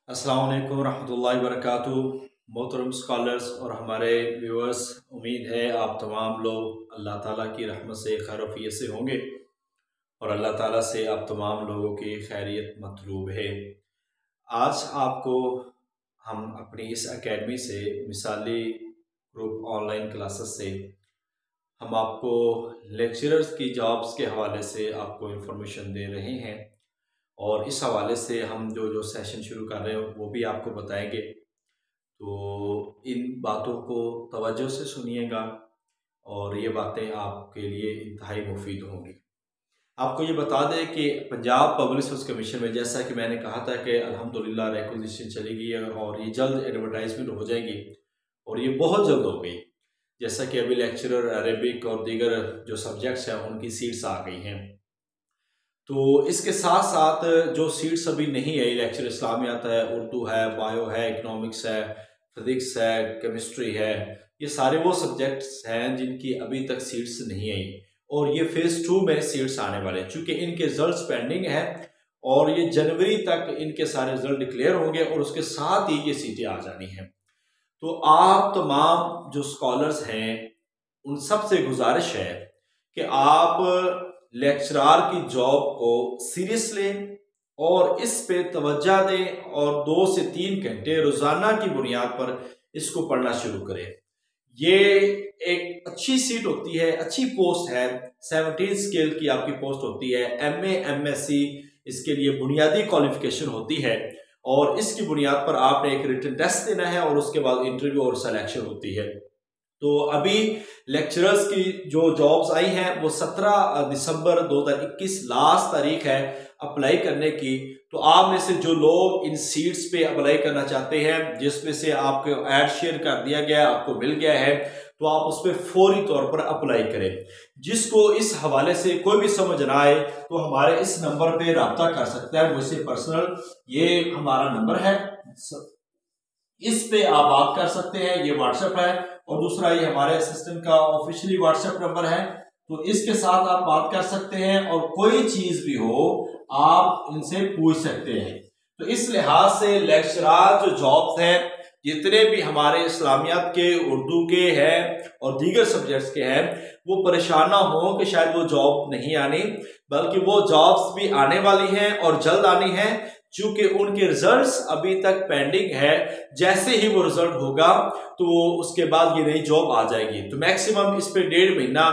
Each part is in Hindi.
अस्सलाम वालेकुम रहमतुल्लाहि वबरकातुहू। मोहतरम स्कॉलर्स और हमारे व्यूअर्स, उम्मीद है आप तमाम लोग अल्लाह ताला की रहमत से खैर वफ़ियत से होंगे और अल्लाह ताला से आप तमाम लोगों की खैरियत मतलूब है। आज आपको हम अपनी इस एकेडमी से मिसाली ग्रुप ऑनलाइन क्लासेस से हम आपको लेक्चरर्स की जॉब्स के हवाले से आपको इंफॉर्मेशन दे रहे हैं और इस हवाले से हम जो जो सेशन शुरू कर रहे हैं वो भी आपको बताएंगे। तो इन बातों को तवज्जो से सुनिएगा और ये बातें आपके लिए इंतहाई मुफीद होंगी। आपको ये बता दें कि पंजाब पब्लिक सर्विस कमीशन में, जैसा कि मैंने कहा था कि अल्हम्दुलिल्लाह रिक्वेजिशन चली गई है और ये जल्द एडवर्टाइजमेंट हो जाएगी और ये बहुत जल्द हो गई। जैसा कि अभी लेक्चरर अरेबिक और दीगर जो सब्जेक्ट्स हैं उनकी सीट्स आ गई हैं। तो इसके साथ साथ जो सीट्स अभी नहीं आई, लेक्चर इस्लामियात है, उर्दू है, बायो है, इकोनॉमिक्स है, फिजिक्स है, केमिस्ट्री है, ये सारे वो सब्जेक्ट्स हैं जिनकी अभी तक सीट्स नहीं आई और ये फेज़ 2 में सीट्स आने वाले हैं। चूँकि इनके रिजल्ट्स पेंडिंग है और ये जनवरी तक इनके सारे रिजल्ट डिक्लेयर होंगे और उसके साथ ही ये सीटें आ जानी हैं। तो आप तमाम जो स्कॉलर्स हैं उन सब से गुजारिश है कि आप लेक्चरार की जॉब को सीरियस लें और इस पे तवज्जो दें और 2 से 3 घंटे रोजाना की बुनियाद पर इसको पढ़ना शुरू करें। ये एक अच्छी सीट होती है, अच्छी पोस्ट है, 17 स्केल की आपकी पोस्ट होती है। MA MSc इसके लिए बुनियादी क्वालिफिकेशन होती है और इसकी बुनियाद पर आपने एक रिटन टेस्ट देना है और उसके बाद इंटरव्यू और सिलेक्शन होती है। तो अभी लेक्चरर्स की जो जॉब्स आई हैं वो 17 दिसंबर 2021 लास्ट तारीख है अप्लाई करने की। तो आप में से जो लोग इन सीट्स पे अप्लाई करना चाहते हैं, जिसमें से आपको ऐड शेयर कर दिया गया है, आपको मिल गया है, तो आप उस पर फौरी तौर पर अप्लाई करें। जिसको इस हवाले से कोई भी समझ ना आए तो हमारे इस नंबर पे रब्ता कर सकता है मुझसे पर्सनल। ये हमारा नंबर है, इस पे आप बात कर सकते हैं। ये व्हाट्सएप है और दूसरा ये हमारे असिस्टेंट का ऑफिशियली व्हाट्सएप नंबर है, तो इसके साथ आप बात कर सकते हैं और कोई चीज भी हो आप इनसे पूछ सकते हैं। तो इस लिहाज से लेक्चरार जो जॉब्स हैं, जितने भी हमारे इस्लामियात के, उर्दू के हैं और दीगर सब्जेक्ट्स के हैं, वो परेशान ना हो कि शायद वो जॉब नहीं आनी, बल्कि वो जॉब्स भी आने वाली हैं और जल्द आनी है। चूंकि उनके रिजल्ट्स अभी तक पेंडिंग है, जैसे ही वो रिजल्ट होगा तो उसके बाद ये नई जॉब आ जाएगी। तो मैक्सिमम इस पे 1.5 महीना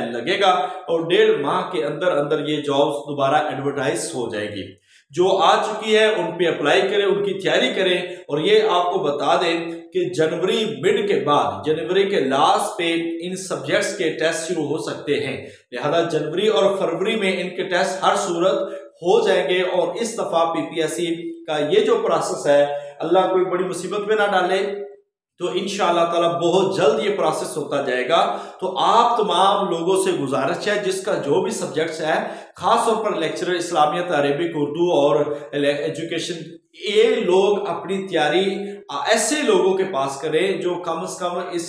लगेगा और 1.5 माह के अंदर अंदर ये जॉब्स दोबारा एडवर्टाइज हो जाएगी। जो आ चुकी है उन पे अप्लाई करें, उनकी तैयारी करें। और ये आपको बता दें कि जनवरी मिड के बाद, जनवरी के लास्ट पे इन सब्जेक्ट्स के टेस्ट शुरू हो सकते हैं। लिहाजा जनवरी और फरवरी में इनके टेस्ट हर सूरत हो जाएंगे और इस दफा PPSC का ये जो प्रोसेस है, अल्लाह कोई बड़ी मुसीबत में ना डाले, तो इंशाअल्लाह ताला बहुत जल्द ये प्रोसेस होता जाएगा। तो आप तमाम लोगों से गुजारिश है, जिसका जो भी सब्जेक्ट्स है, खास तौर पर लेक्चरर इस्लामियत, अरेबिक, उर्दू और एजुकेशन, ये लोग अपनी तैयारी ऐसे लोगों के पास करें जो कम से कम इस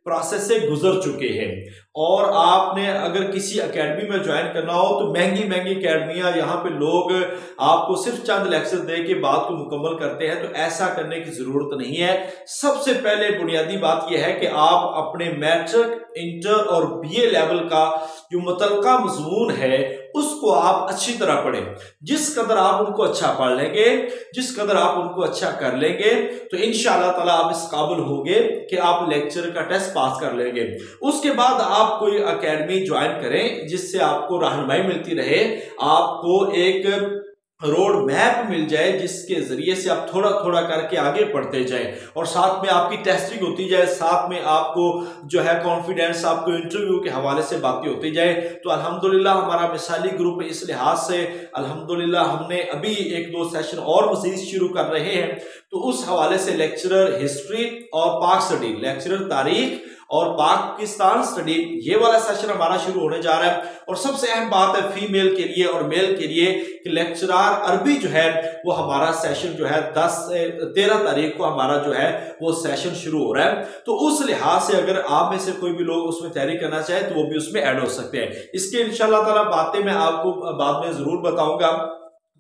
प्रोसेस से गुजर चुके हैं। और आपने अगर किसी एकेडमी में ज्वाइन करना हो तो महंगी महंगी एकेडमियां, यहाँ पे लोग आपको सिर्फ चंद लेक्चर दे के बात को मुकम्मल करते हैं, तो ऐसा करने की जरूरत नहीं है। सबसे पहले बुनियादी बात यह है कि आप अपने मैट्रिक, इंटर और BA लेवल का जो मुतलका मजमून है उसको आप अच्छी तरह पढ़ें। जिस कदर आप उनको अच्छा पढ़ लेंगे, जिस कदर आप उनको अच्छा कर लेंगे, तो इंशाअल्लाह ताला आप इस काबिल होंगे कि आप लेक्चर का टेस्ट पास कर लेंगे। उसके बाद आप कोई एकेडमी ज्वाइन करें जिससे आपको रहनुमाई मिलती रहे, आपको एक रोड मैप मिल जाए जिसके जरिए से आप थोड़ा थोड़ा करके आगे बढ़ते जाएं और साथ में आपकी टेस्टिंग होती जाए, साथ में आपको जो है कॉन्फिडेंस, आपको इंटरव्यू के हवाले से बातें होती जाए। तो अल्हम्दुलिल्लाह हमारा मिसाली ग्रुप इस लिहाज से अल्हम्दुलिल्लाह हमने अभी 1-2 सेशन और मजीद शुरू कर रहे हैं। तो उस हवाले से लेक्चरर हिस्ट्री और पाक स्टडी, लेक्चरर तारीख और पाकिस्तान स्टडी, ये वाला सेशन हमारा शुरू होने जा रहा है। और सबसे अहम बात है फीमेल के लिए और मेल के लिए कि लेक्चरार अरबी जो है वो हमारा सेशन जो है 10 से 13 तारीख को हमारा जो है वो सेशन शुरू हो रहा है। तो उस लिहाज से अगर आप में से कोई भी लोग उसमें तैयारी करना चाहे तो वो भी उसमें ऐड हो सकते हैं। इसके इंशाल्लाह ताला बातें मैं आपको बाद में जरूर बताऊंगा।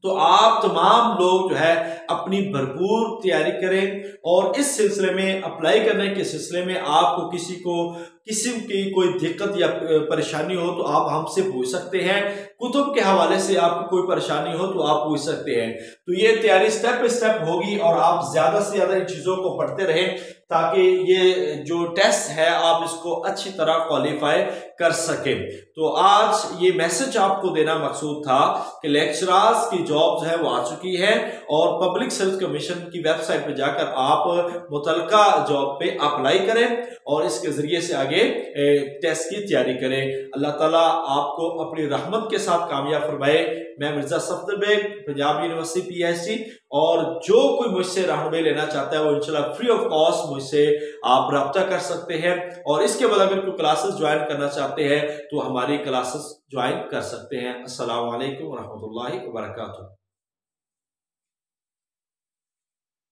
तो आप तमाम लोग जो है अपनी भरपूर तैयारी करें और इस सिलसिले में अप्लाई करने के सिलसिले में आपको किसी की कोई दिक्कत या परेशानी हो तो आप हमसे पूछ सकते हैं। कुतुब के हवाले से आपको कोई परेशानी हो तो आप पूछ सकते हैं। तो ये तैयारी स्टेप बाय स्टेप होगी और आप ज्यादा से ज्यादा इन चीजों को पढ़ते रहें ताकि ये जो टेस्ट है आप इसको अच्छी तरह क्वालिफाई कर सकें। तो आज ये मैसेज आपको देना मकसूद था कि लेक्चरर्स की जॉब जो है वो आ चुकी है और पब्लिक सर्विस कमीशन की वेबसाइट पर जाकर आप मुतलका जॉब पे अप्लाई करें और इसके जरिए से आगे टेस्ट की तैयारी करें। अल्लाह ताला आपको अपनी रहमत के साथ कामयाब फरमाए। मैं मिर्जा सफदर बेग, पंजाब यूनिवर्सिटी PhD, और जो कोई मुझसे रहनुमाई लेना चाहता है वो इंशाल्लाह फ्री ऑफ कॉस्ट मुझसे आप रब्ता कर सकते हैं और इसके बाद अगर कोई क्लासेस ज्वाइन करना चाहते हैं तो हमारी क्लासेस ज्वाइन कर सकते हैं। अस्सलाम वालेकुम व रहमतुल्लाहि व बरकातुहू।